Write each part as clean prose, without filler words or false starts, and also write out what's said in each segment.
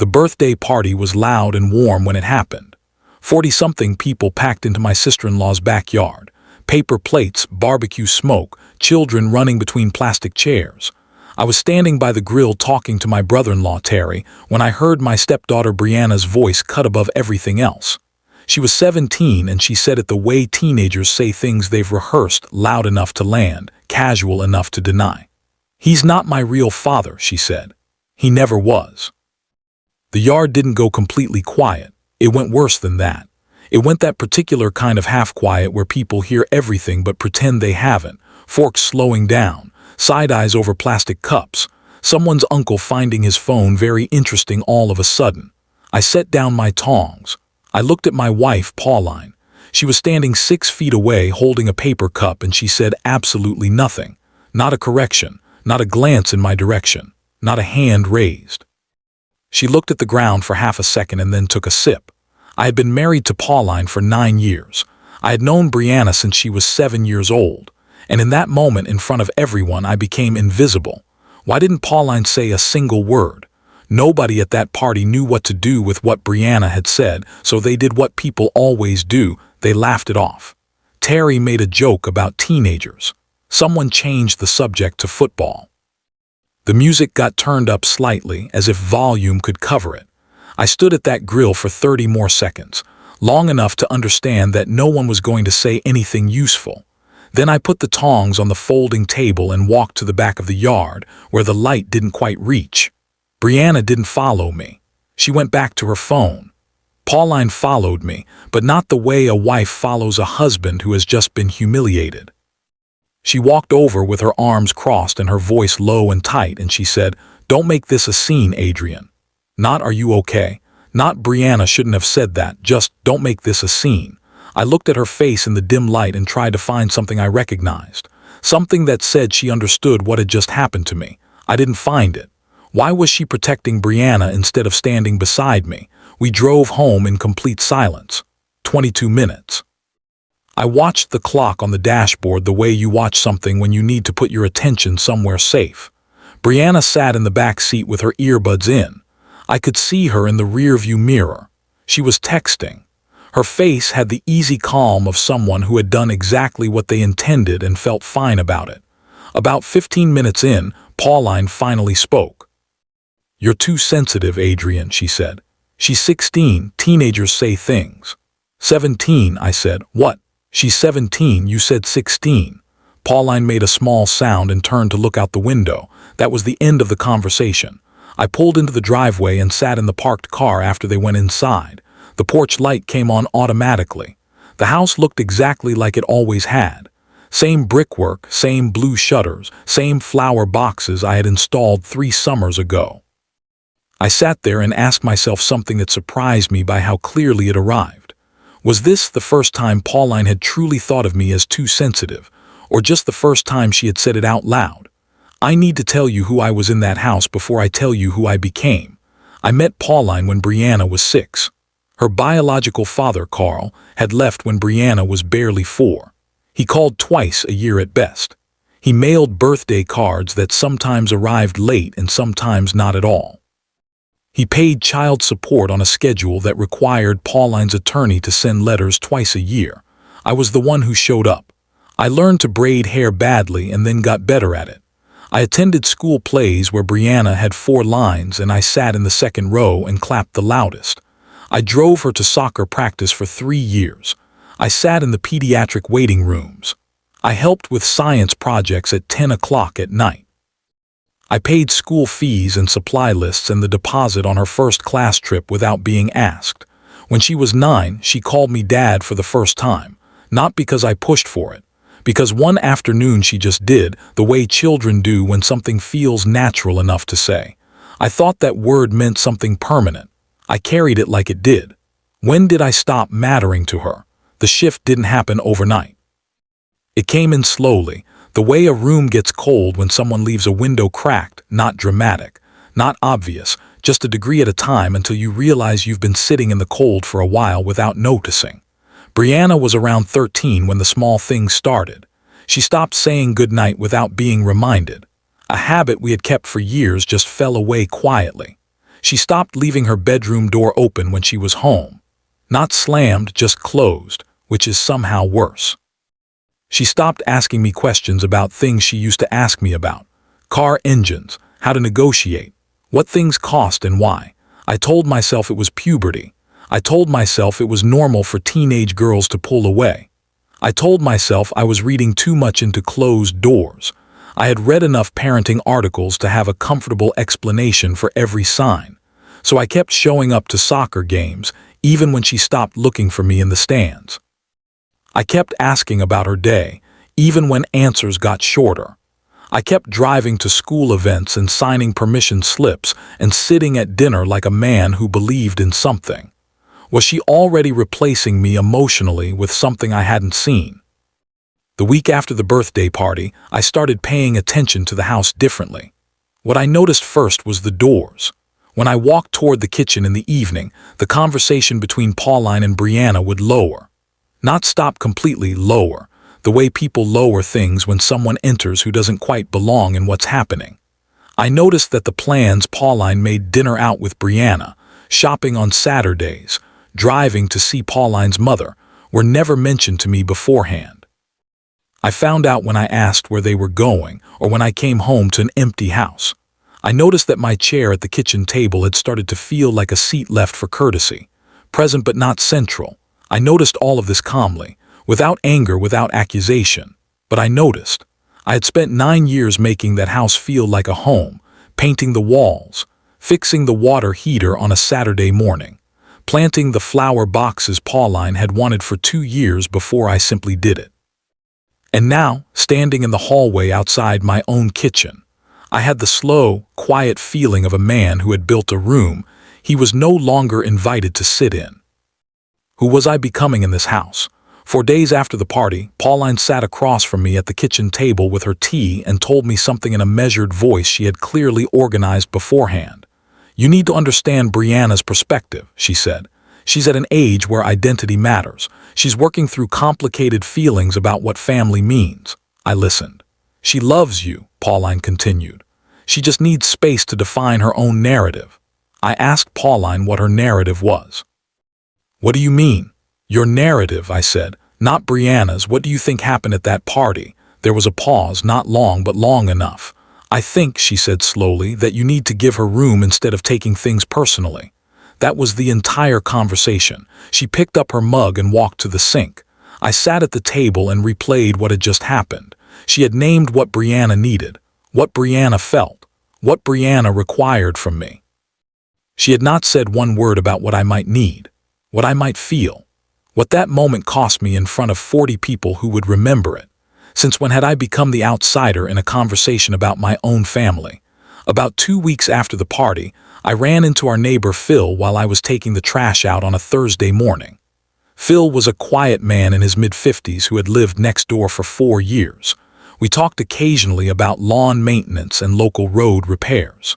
The birthday party was loud and warm when it happened. 40-something people packed into my sister-in-law's backyard. Paper plates, barbecue smoke, children running between plastic chairs. I was standing by the grill talking to my brother-in-law, Terry, when I heard my stepdaughter Brianna's voice cut above everything else. She was 17 and she said it the way teenagers say things they've rehearsed, loud enough to land, casual enough to deny. "He's not my real father," she said. "He never was." The yard didn't go completely quiet. It went worse than that. It went that particular kind of half-quiet where people hear everything but pretend they haven't, forks slowing down, side-eyes over plastic cups, someone's uncle finding his phone very interesting all of a sudden. I set down my tongs. I looked at my wife, Pauline. She was standing 6 feet away holding a paper cup and she said absolutely nothing. Not a correction, not a glance in my direction, not a hand raised. She looked at the ground for half a second and then took a sip. I had been married to Pauline for 9 years. I had known Brianna since she was 7 years old. And in that moment, in front of everyone, I became invisible. Why didn't Pauline say a single word? Nobody at that party knew what to do with what Brianna had said, so they did what people always do. They laughed it off. Terry made a joke about teenagers. Someone changed the subject to football. The music got turned up slightly, as if volume could cover it. I stood at that grill for 30 more seconds, long enough to understand that no one was going to say anything useful. Then I put the tongs on the folding table and walked to the back of the yard, where the light didn't quite reach. Brianna didn't follow me. She went back to her phone. Pauline followed me, but not the way a wife follows a husband who has just been humiliated. She walked over with her arms crossed and her voice low and tight, and she said, "Don't make this a scene, Adrian." Not "Are you okay?" Not Brianna shouldn't have said that, just "Don't make this a scene." I looked at her face in the dim light and tried to find something I recognized. Something that said she understood what had just happened to me. I didn't find it. Why was she protecting Brianna instead of standing beside me? We drove home in complete silence. 22 minutes. I watched the clock on the dashboard the way you watch something when you need to put your attention somewhere safe. Brianna sat in the back seat with her earbuds in. I could see her in the rearview mirror. She was texting. Her face had the easy calm of someone who had done exactly what they intended and felt fine about it. About 15 minutes in, Pauline finally spoke. "You're too sensitive, Adrian," she said. "She's 16, teenagers say things." 17, I said. "What? She's 17, you said 16. Pauline made a small sound and turned to look out the window. That was the end of the conversation. I pulled into the driveway and sat in the parked car after they went inside. The porch light came on automatically. The house looked exactly like it always had. Same brickwork, same blue shutters, same flower boxes I had installed 3 summers ago. I sat there and asked myself something that surprised me by how clearly it arrived. Was this the first time Pauline had truly thought of me as too sensitive, or just the first time she had said it out loud? I need to tell you who I was in that house before I tell you who I became. I met Pauline when Brianna was 6. Her biological father, Carl, had left when Brianna was barely 4. He called twice a year at best. He mailed birthday cards that sometimes arrived late and sometimes not at all. He paid child support on a schedule that required Pauline's attorney to send letters twice a year. I was the one who showed up. I learned to braid hair badly and then got better at it. I attended school plays where Brianna had 4 lines and I sat in the second row and clapped the loudest. I drove her to soccer practice for 3 years. I sat in the pediatric waiting rooms. I helped with science projects at 10 o'clock at night. I paid school fees and supply lists and the deposit on her first class trip without being asked. When she was 9, she called me Dad for the first time, not because I pushed for it, because one afternoon she just did, the way children do when something feels natural enough to say. I thought that word meant something permanent. I carried it like it did. When did I stop mattering to her? The shift didn't happen overnight. It came in slowly, the way a room gets cold when someone leaves a window cracked, not dramatic, not obvious, just a degree at a time until you realize you've been sitting in the cold for a while without noticing. Brianna was around 13 when the small things started. She stopped saying goodnight without being reminded. A habit we had kept for years just fell away quietly. She stopped leaving her bedroom door open when she was home. Not slammed, just closed, which is somehow worse. She stopped asking me questions about things she used to ask me about. Car engines, how to negotiate, what things cost and why. I told myself it was puberty. I told myself it was normal for teenage girls to pull away. I told myself I was reading too much into closed doors. I had read enough parenting articles to have a comfortable explanation for every sign. So I kept showing up to soccer games, even when she stopped looking for me in the stands. I kept asking about her day, even when answers got shorter. I kept driving to school events and signing permission slips and sitting at dinner like a man who believed in something. Was she already replacing me emotionally with something I hadn't seen? The week after the birthday party, I started paying attention to the house differently. What I noticed first was the doors. When I walked toward the kitchen in the evening, the conversation between Pauline and Brianna would lower. Not stop completely, lower, the way people lower things when someone enters who doesn't quite belong in what's happening. I noticed that the plans Pauline made, dinner out with Brianna, shopping on Saturdays, driving to see Pauline's mother, were never mentioned to me beforehand. I found out when I asked where they were going or when I came home to an empty house. I noticed that my chair at the kitchen table had started to feel like a seat left for courtesy, present but not central. I noticed all of this calmly, without anger, without accusation. But I noticed. I had spent 9 years making that house feel like a home, painting the walls, fixing the water heater on a Saturday morning, planting the flower boxes Pauline had wanted for 2 years before I simply did it. And now, standing in the hallway outside my own kitchen, I had the slow, quiet feeling of a man who had built a room he was no longer invited to sit in. Who was I becoming in this house? 4 days after the party, Pauline sat across from me at the kitchen table with her tea and told me something in a measured voice she had clearly organized beforehand. "You need to understand Brianna's perspective," she said. "She's at an age where identity matters. She's working through complicated feelings about what family means." I listened. "She loves you," Pauline continued. "She just needs space to define her own narrative." I asked Pauline what her narrative was. "What do you mean?" "Your narrative," I said, "not Brianna's. What do you think happened at that party?" There was a pause, not long but long enough. "I think," she said slowly, "that you need to give her room instead of taking things personally." That was the entire conversation. She picked up her mug and walked to the sink. I sat at the table and replayed what had just happened. She had named what Brianna needed, what Brianna felt, what Brianna required from me. She had not said one word about what I might need, what I might feel, what that moment cost me in front of 40 people who would remember it. Since when had I become the outsider in a conversation about my own family? About 2 weeks after the party, I ran into our neighbor Phil while I was taking the trash out on a Thursday morning. Phil was a quiet man in his mid-50s who had lived next door for 4 years. We talked occasionally about lawn maintenance and local road repairs.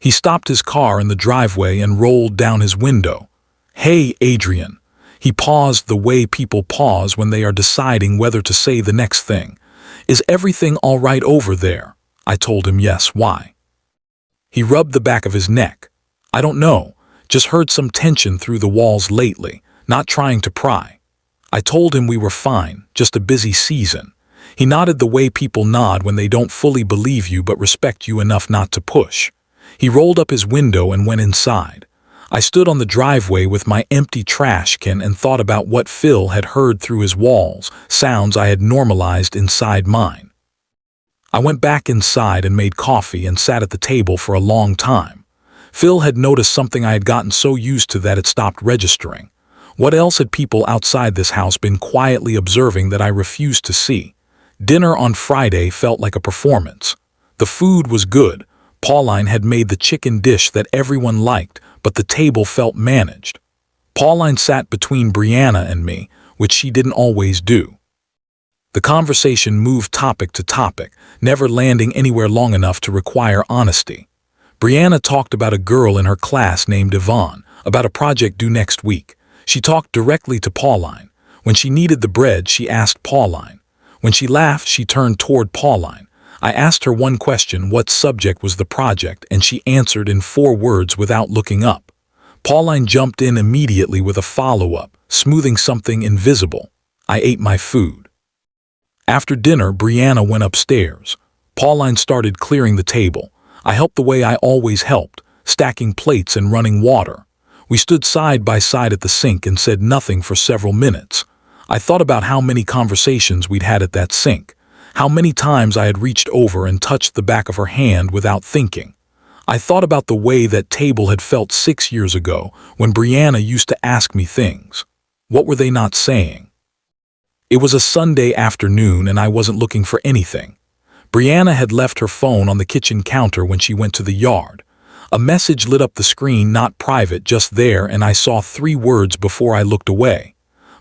He stopped his car in the driveway and rolled down his window. "Hey, Adrian." He paused the way people pause when they are deciding whether to say the next thing. "Is everything all right over there?" I told him yes. "Why?" He rubbed the back of his neck. "I don't know. Just heard some tension through the walls lately, not trying to pry." I told him we were fine, just a busy season. He nodded the way people nod when they don't fully believe you but respect you enough not to push. He rolled up his window and went inside. I stood on the driveway with my empty trash can and thought about what Phil had heard through his walls, sounds I had normalized inside mine. I went back inside and made coffee and sat at the table for a long time. Phil had noticed something I had gotten so used to that it stopped registering. What else had people outside this house been quietly observing that I refused to see? Dinner on Friday felt like a performance. The food was good. Pauline had made the chicken dish that everyone liked, but the table felt managed. Pauline sat between Brianna and me, which she didn't always do. The conversation moved topic to topic, never landing anywhere long enough to require honesty. Brianna talked about a girl in her class named Yvonne, about a project due next week. She talked directly to Pauline. When she needed the bread, she asked Pauline. When she laughed, she turned toward Pauline. I asked her one question: what subject was the project, and she answered in 4 words without looking up. Pauline jumped in immediately with a follow-up, smoothing something invisible. I ate my food. After dinner, Brianna went upstairs. Pauline started clearing the table. I helped the way I always helped, stacking plates and running water. We stood side by side at the sink and said nothing for several minutes. I thought about how many conversations we'd had at that sink, how many times I had reached over and touched the back of her hand without thinking. I thought about the way that table had felt 6 years ago when Brianna used to ask me things. What were they not saying? It was a Sunday afternoon and I wasn't looking for anything. Brianna had left her phone on the kitchen counter when she went to the yard. A message lit up the screen, not private, just there, and I saw 3 words before I looked away.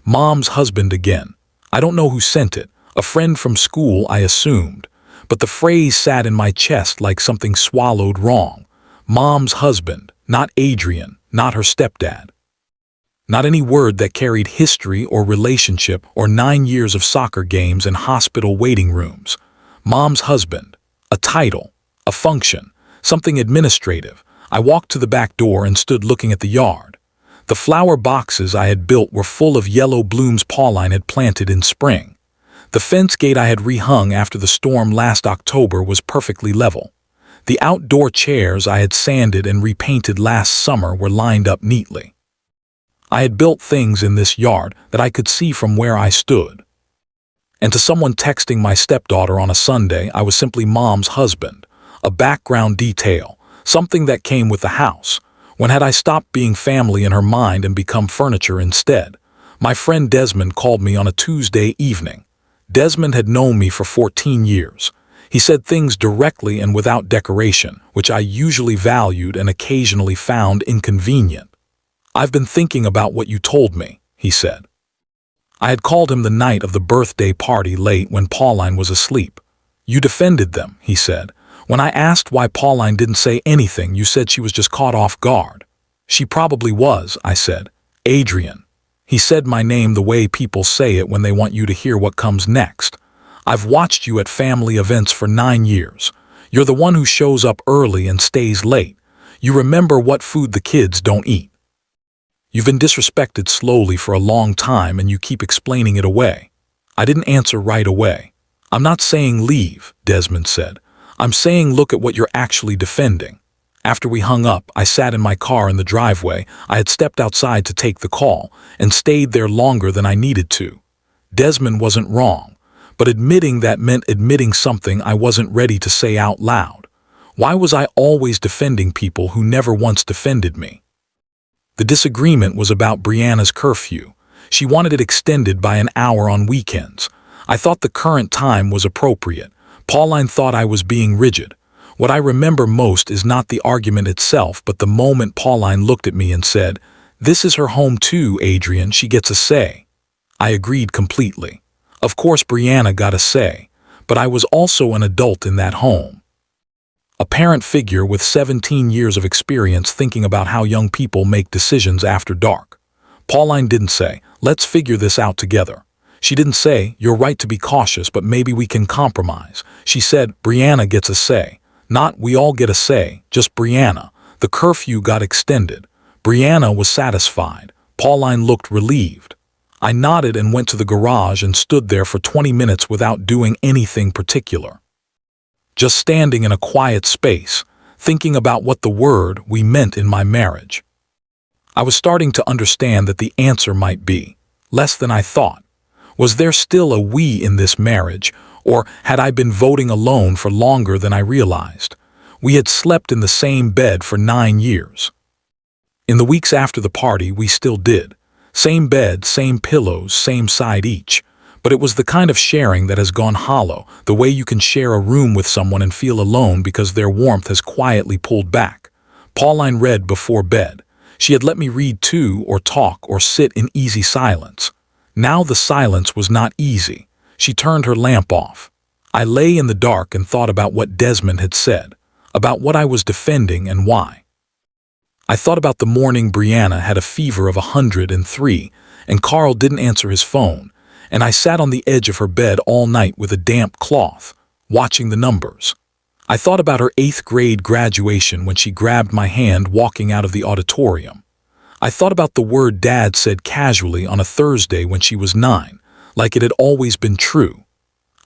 Mom's husband again. I don't know who sent it. A friend from school, I assumed. But the phrase sat in my chest like something swallowed wrong. Mom's husband, not Adrian, not her stepdad. Not any word that carried history or relationship or 9 years of soccer games and hospital waiting rooms. Mom's husband. A title. A function. Something administrative. I walked to the back door and stood looking at the yard. The flower boxes I had built were full of yellow blooms Pauline had planted in spring. The fence gate I had rehung after the storm last October was perfectly level. The outdoor chairs I had sanded and repainted last summer were lined up neatly. I had built things in this yard that I could see from where I stood. And to someone texting my stepdaughter on a Sunday, I was simply Mom's husband, a background detail, something that came with the house. When had I stopped being family in her mind and become furniture instead? My friend Desmond called me on a Tuesday evening. Desmond had known me for 14 years. He said things directly and without decoration, which I usually valued and occasionally found inconvenient. "I've been thinking about what you told me," he said. I had called him the night of the birthday party late when Pauline was asleep. "You defended them," he said. "When I asked why Pauline didn't say anything, you said she was just caught off guard." "She probably was," I said. "Adrian." He said my name the way people say it when they want you to hear what comes next. "I've watched you at family events for 9 years. You're the one who shows up early and stays late. You remember what food the kids don't eat. You've been disrespected slowly for a long time and you keep explaining it away." I didn't answer right away. "I'm not saying leave," Desmond said. "I'm saying look at what you're actually defending." After we hung up, I sat in my car in the driveway. I had stepped outside to take the call and stayed there longer than I needed to. Desmond wasn't wrong, but admitting that meant admitting something I wasn't ready to say out loud. Why was I always defending people who never once defended me? The disagreement was about Brianna's curfew. She wanted it extended by an hour on weekends. I thought the current time was appropriate. Pauline thought I was being rigid. What I remember most is not the argument itself, but the moment Pauline looked at me and said, "This is her home too, Adrian, she gets a say." I agreed completely. Of course Brianna got a say, but I was also an adult in that home. A parent figure with 17 years of experience thinking about how young people make decisions after dark. Pauline didn't say, "Let's figure this out together." She didn't say, "You're right to be cautious, but maybe we can compromise." She said, "Brianna gets a say." Not "we all get a say," just Brianna. The curfew got extended. Brianna was satisfied. Pauline looked relieved. I nodded and went to the garage and stood there for 20 minutes without doing anything particular. Just standing in a quiet space, thinking about what the word "we" meant in my marriage. I was starting to understand that the answer might be less than I thought. Was there still a "we" in this marriage? Or had I been voting alone for longer than I realized? We had slept in the same bed for 9 years. In the weeks after the party, we still did. Same bed, same pillows, same side each. But it was the kind of sharing that has gone hollow, the way you can share a room with someone and feel alone because their warmth has quietly pulled back. Pauline read before bed. She had let me read too, or talk, or sit in easy silence. Now the silence was not easy. She turned her lamp off. I lay in the dark and thought about what Desmond had said, about what I was defending and why. I thought about the morning Brianna had a fever of 103, and Carl didn't answer his phone, and I sat on the edge of her bed all night with a damp cloth. watching the numbers. I thought about her 8th grade graduation when she grabbed my hand walking out of the auditorium. I thought about the word Dad said casually on a Thursday when she was 9, like it had always been true.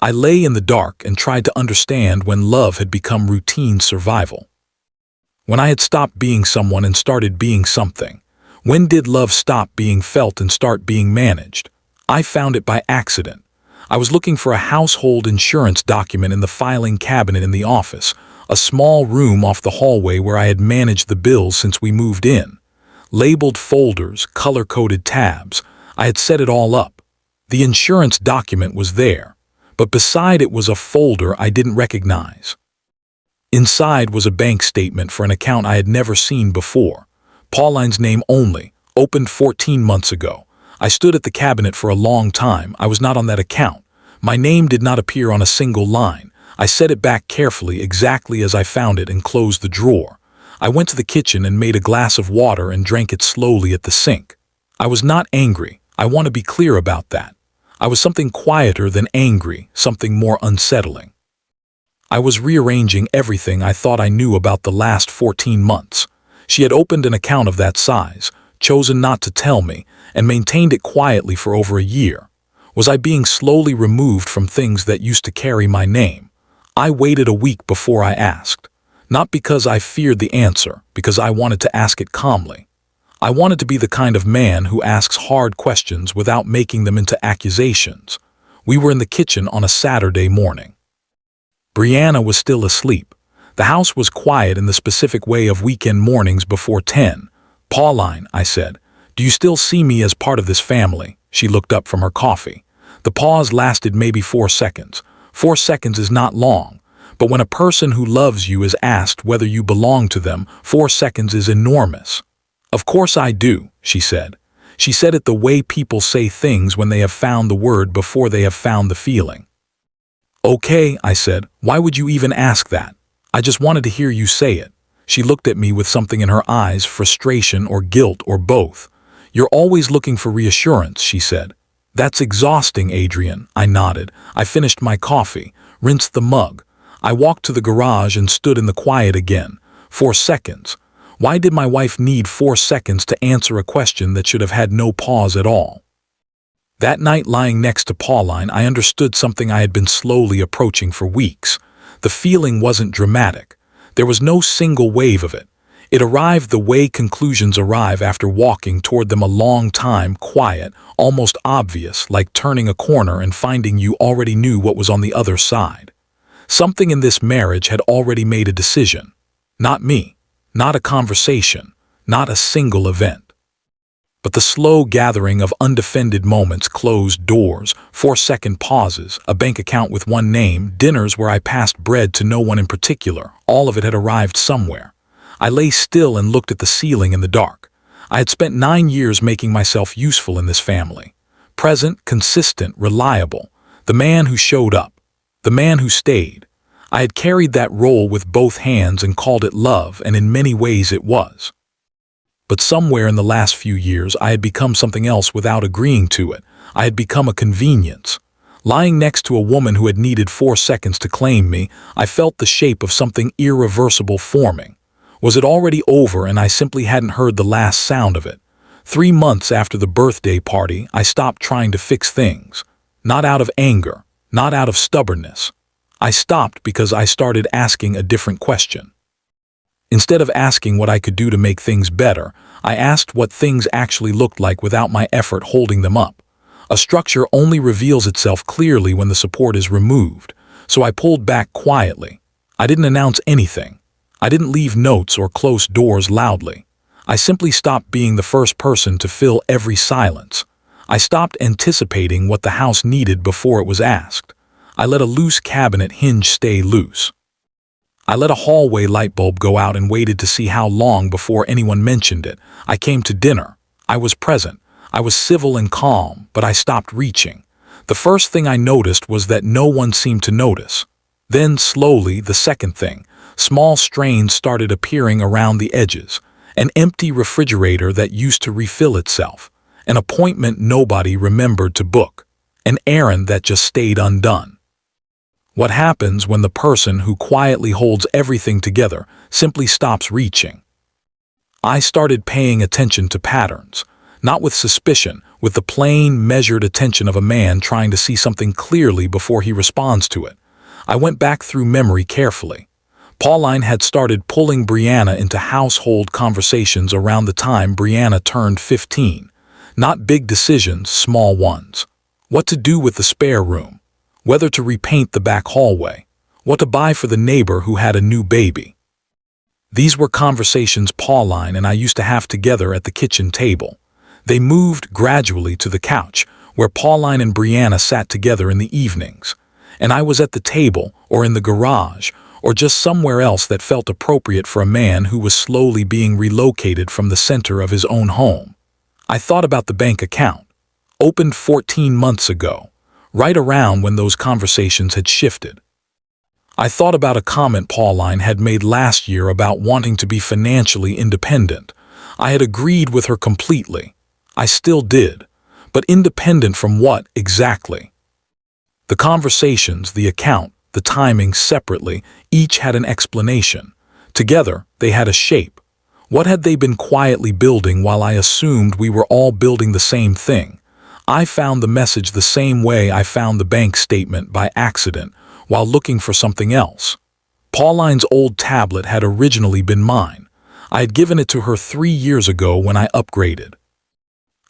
I lay in the dark and tried to understand when love had become routine survival. When I had stopped being someone and started being something. When did love stop being felt and start being managed? I found it by accident. I was looking for a household insurance document in the filing cabinet in the office, a small room off the hallway where I had managed the bills since we moved in. Labeled folders, color-coded tabs. I had set it all up. The insurance document was there, but beside it was a folder I didn't recognize. Inside was a bank statement for an account I had never seen before. Pauline's name only, opened 14 months ago. I stood at the cabinet for a long time. I was not on that account. My name did not appear on a single line. I set it back carefully, exactly as I found it, and closed the drawer. I went to the kitchen and made a glass of water and drank it slowly at the sink. I was not angry. I want to be clear about that. I was something quieter than angry, something more unsettling. I was rearranging everything I thought I knew about the last 14 months. She had opened an account of that size, chosen not to tell me, and maintained it quietly for over a year. Was I being slowly removed from things that used to carry my name? I waited a week before I asked. Not because I feared the answer, because I wanted to ask it calmly. I wanted to be the kind of man who asks hard questions without making them into accusations. We were in the kitchen on a Saturday morning. Brianna was still asleep. The house was quiet in the specific way of weekend mornings before 10. "Pauline," I said, "do you still see me as part of this family?" She looked up from her coffee. The pause lasted maybe 4 seconds. 4 seconds is not long, but when a person who loves you is asked whether you belong to them, 4 seconds is enormous. "Of course I do," she said. She said it the way people say things when they have found the word before they have found the feeling. "Okay," I said, "why would you even ask that? I just wanted to hear you say it." She looked at me with something in her eyes, frustration or guilt or both. "You're always looking for reassurance," she said. "That's exhausting, Adrian." I nodded. I finished my coffee, rinsed the mug. I walked to the garage and stood in the quiet again. 4 seconds. Why did my wife need 4 seconds to answer a question that should have had no pause at all? That night, lying next to Pauline, I understood something I had been slowly approaching for weeks. The feeling wasn't dramatic. There was no single wave of it. It arrived the way conclusions arrive after walking toward them a long time, quiet, almost obvious, like turning a corner and finding you already knew what was on the other side. Something in this marriage had already made a decision. Not me, not a conversation, not a single event. But the slow gathering of undefended moments, closed doors, 4-second pauses, a bank account with one name, dinners where I passed bread to no one in particular, all of it had arrived somewhere. I lay still and looked at the ceiling in the dark. I had spent 9 years making myself useful in this family. Present, consistent, reliable. The man who showed up. The man who stayed. I had carried that role with both hands and called it love, and in many ways it was. But somewhere in the last few years I had become something else without agreeing to it. I had become a convenience. Lying next to a woman who had needed 4 seconds to claim me, I felt the shape of something irreversible forming. Was it already over and I simply hadn't heard the last sound of it? 3 months after the birthday party, I stopped trying to fix things. Not out of anger, not out of stubbornness. I stopped because I started asking a different question. Instead of asking what I could do to make things better, I asked what things actually looked like without my effort holding them up. A structure only reveals itself clearly when the support is removed, so I pulled back quietly. I didn't announce anything. I didn't leave notes or close doors loudly. I simply stopped being the first person to fill every silence. I stopped anticipating what the house needed before it was asked. I let a loose cabinet hinge stay loose. I let a hallway light bulb go out and waited to see how long before anyone mentioned it. I came to dinner. I was present. I was civil and calm, but I stopped reaching. The first thing I noticed was that no one seemed to notice. Then, slowly, the second thing. Small strains started appearing around the edges. An empty refrigerator that used to refill itself. An appointment nobody remembered to book. An errand that just stayed undone. What happens when the person who quietly holds everything together simply stops reaching? I started paying attention to patterns, not with suspicion, with the plain, measured attention of a man trying to see something clearly before he responds to it. I went back through memory carefully. Pauline had started pulling Brianna into household conversations around the time Brianna turned 15. Not big decisions, small ones. What to do with the spare room, whether to repaint the back hallway, what to buy for the neighbor who had a new baby. These were conversations Pauline and I used to have together at the kitchen table. They moved gradually to the couch, where Pauline and Brianna sat together in the evenings, and I was at the table, or in the garage, or just somewhere else that felt appropriate for a man who was slowly being relocated from the center of his own home. I thought about the bank account, opened 14 months ago, right around when those conversations had shifted. I thought about a comment Pauline had made last year about wanting to be financially independent. I had agreed with her completely. I still did, but independent from what exactly? The conversations, the account, the timing separately, each had an explanation. Together, they had a shape. What had they been quietly building while I assumed we were all building the same thing? I found the message the same way I found the bank statement by accident while looking for something else. Pauline's old tablet had originally been mine. I had given it to her 3 years ago when I upgraded.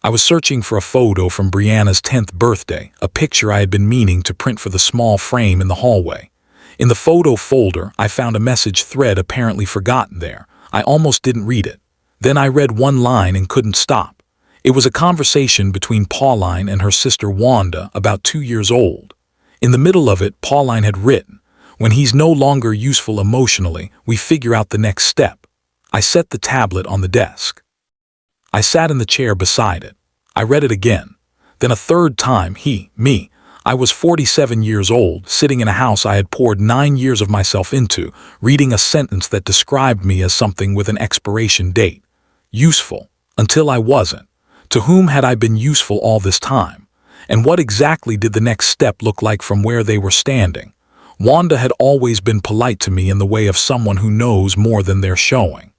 I was searching for a photo from Brianna's 10th birthday, a picture I had been meaning to print for the small frame in the hallway. In the photo folder, I found a message thread apparently forgotten there. I almost didn't read it. Then I read one line and couldn't stop. It was a conversation between Pauline and her sister Wanda, about 2 years old. In the middle of it, Pauline had written, "When he's no longer useful emotionally, we figure out the next step." I set the tablet on the desk. I sat in the chair beside it. I read it again. Then a third time, me. I was 47 years old, sitting in a house I had poured 9 years of myself into, reading a sentence that described me as something with an expiration date. Useful. Until I wasn't. To whom had I been useful all this time? And what exactly did the next step look like from where they were standing? Wanda had always been polite to me in the way of someone who knows more than they're showing.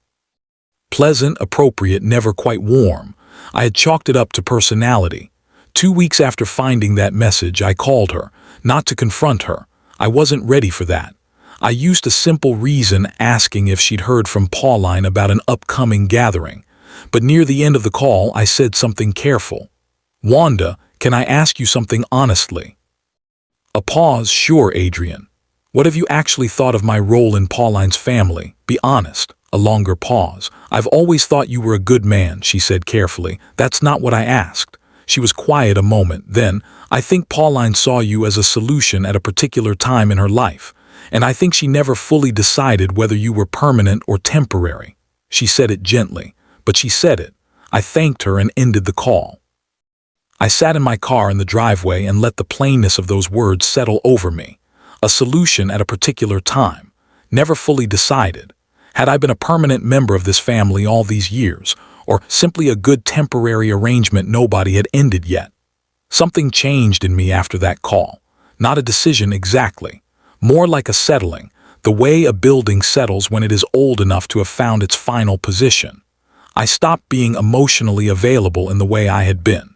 Pleasant, appropriate, never quite warm. I had chalked it up to personality. 2 weeks after finding that message, I called her, not to confront her. I wasn't ready for that. I used a simple reason, asking if she'd heard from Pauline about an upcoming gathering. But near the end of the call, I said something careful. "Wanda, can I ask you something honestly?" A pause. "Sure, Adrian. What have you actually thought of my role in Pauline's family? Be honest." A longer pause. "I've always thought you were a good man," she said carefully. "That's not what I asked." She was quiet a moment. Then, "I think Pauline saw you as a solution at a particular time in her life, and I think she never fully decided whether you were permanent or temporary." She said it gently, but she said it. I thanked her and ended the call. I sat in my car in the driveway and let the plainness of those words settle over me. A solution at a particular time. Never fully decided. Had I been a permanent member of this family all these years, or simply a good temporary arrangement nobody had ended yet? Something changed in me after that call. Not a decision exactly. More like a settling, the way a building settles when it is old enough to have found its final position. I stopped being emotionally available in the way I had been.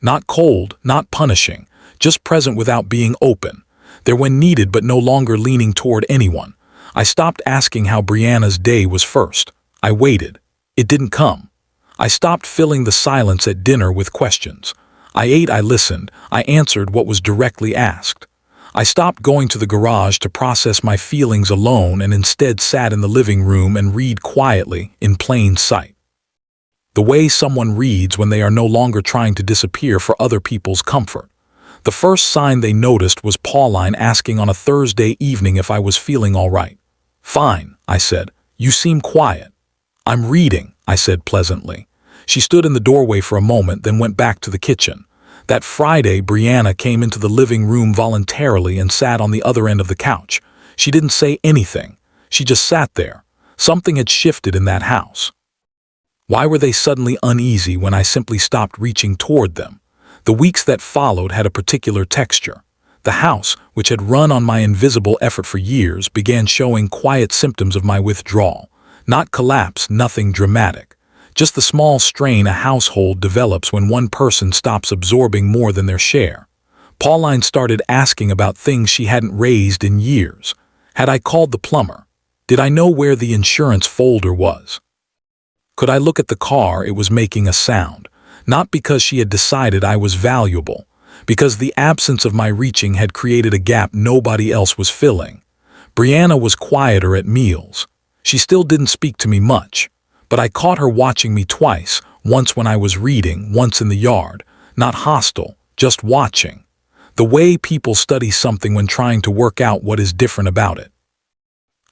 Not cold, not punishing, just present without being open. There when needed but no longer leaning toward anyone. I stopped asking how Brianna's day was first. I waited. It didn't come. I stopped filling the silence at dinner with questions. I ate, I listened, I answered what was directly asked. I stopped going to the garage to process my feelings alone and instead sat in the living room and read quietly, in plain sight. The way someone reads when they are no longer trying to disappear for other people's comfort. The first sign they noticed was Pauline asking on a Thursday evening if I was feeling all right. "Fine," I said. "You seem quiet." "I'm reading," I said pleasantly. She stood in the doorway for a moment, then went back to the kitchen. That Friday, Brianna came into the living room voluntarily and sat on the other end of the couch. She didn't say anything. She just sat there. Something had shifted in that house. Why were they suddenly uneasy when I simply stopped reaching toward them? The weeks that followed had a particular texture. The house, which had run on my invisible effort for years, began showing quiet symptoms of my withdrawal. Not collapse, nothing dramatic. Just the small strain a household develops when one person stops absorbing more than their share. Pauline started asking about things she hadn't raised in years. Had I called the plumber? Did I know where the insurance folder was? Could I look at the car it was making a sound? Not because she had decided I was valuable, because the absence of my reaching had created a gap nobody else was filling. Brianna was quieter at meals. She still didn't speak to me much, but I caught her watching me twice, once when I was reading, once in the yard, not hostile, just watching. The way people study something when trying to work out what is different about it.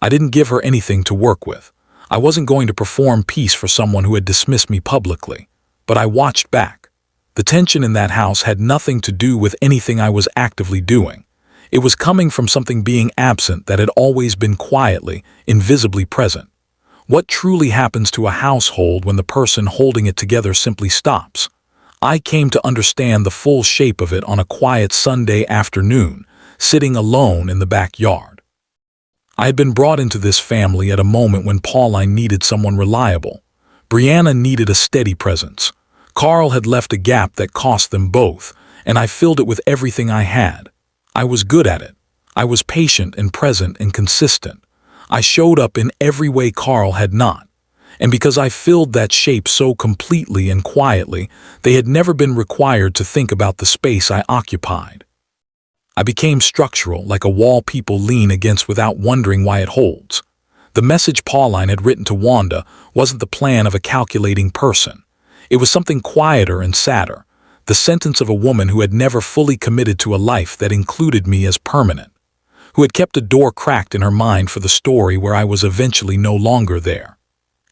I didn't give her anything to work with. I wasn't going to perform peace for someone who had dismissed me publicly, but I watched back. The tension in that house had nothing to do with anything I was actively doing. It was coming from something being absent that had always been quietly, invisibly present. What truly happens to a household when the person holding it together simply stops? I came to understand the full shape of it on a quiet Sunday afternoon, sitting alone in the backyard. I had been brought into this family at a moment when Pauline needed someone reliable. Brianna needed a steady presence. Carl had left a gap that cost them both, and I filled it with everything I had. I was good at it. I was patient and present and consistent. I showed up in every way Carl had not. And because I filled that shape so completely and quietly, they had never been required to think about the space I occupied. I became structural, like a wall people lean against without wondering why it holds. The message Pauline had written to Wanda wasn't the plan of a calculating person. It was something quieter and sadder, the sentence of a woman who had never fully committed to a life that included me as permanent, who had kept a door cracked in her mind for the story where I was eventually no longer there.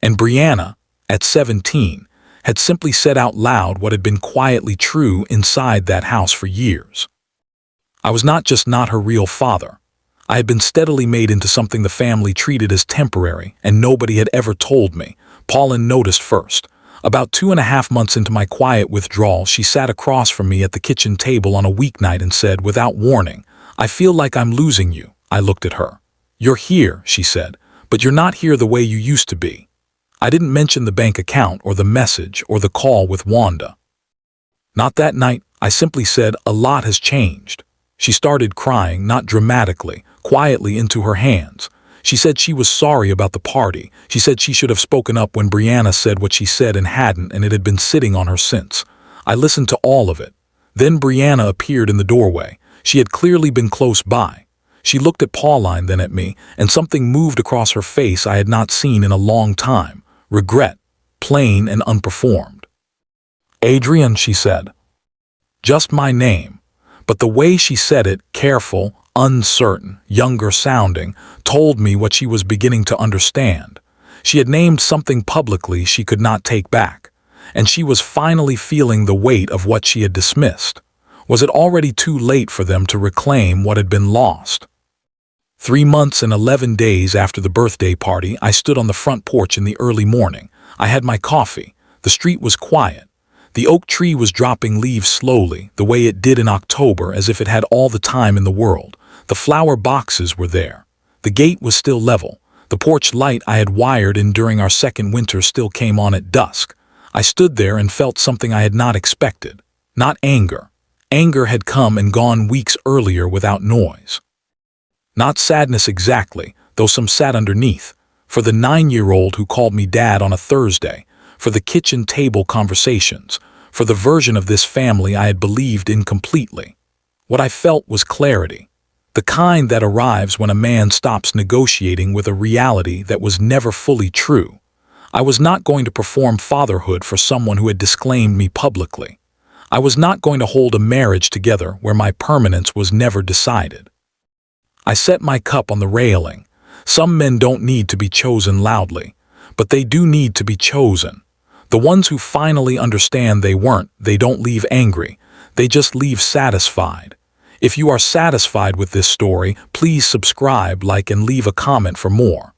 And Brianna, at 17, had simply said out loud what had been quietly true inside that house for years. I was not just not her real father. I had been steadily made into something the family treated as temporary, and nobody had ever told me. Pauline noticed first. About 2.5 months into my quiet withdrawal, she sat across from me at the kitchen table on a weeknight and said, without warning, "I feel like I'm losing you." I looked at her. "You're here," she said, "but you're not here the way you used to be." I didn't mention the bank account or the message or the call with Wanda. Not that night. I simply said, "A lot has changed." She started crying, not dramatically, quietly into her hands. She said she was sorry about the party. She said she should have spoken up when Brianna said what she said and hadn't, and it had been sitting on her since. I listened to all of it. Then Brianna appeared in the doorway. She had clearly been close by. She looked at Pauline, then at me, and something moved across her face I had not seen in a long time. Regret, plain and unperformed. "Adrian," she said. Just my name. But the way she said it, careful, uncertain, younger sounding, told me what she was beginning to understand. She had named something publicly she could not take back, and she was finally feeling the weight of what she had dismissed. Was it already too late for them to reclaim what had been lost? 3 months and 11 days after the birthday party, I stood on the front porch in the early morning. I had my coffee. The street was quiet. The oak tree was dropping leaves slowly, the way it did in October, as if it had all the time in the world. The flower boxes were there. The gate was still level. The porch light I had wired in during our second winter still came on at dusk. I stood there and felt something I had not expected. Not anger. Anger had come and gone weeks earlier without noise. Not sadness exactly, though some sat underneath. For the 9-year-old who called me dad on a Thursday. For the kitchen table conversations, for the version of this family I had believed in completely. What I felt was clarity, the kind that arrives when a man stops negotiating with a reality that was never fully true. I was not going to perform fatherhood for someone who had disclaimed me publicly. I was not going to hold a marriage together where my permanence was never decided. I set my cup on the railing. Some men don't need to be chosen loudly, but they do need to be chosen. The ones who finally understand they weren't, they don't leave angry. They just leave satisfied. If you are satisfied with this story, please subscribe, like, and leave a comment for more.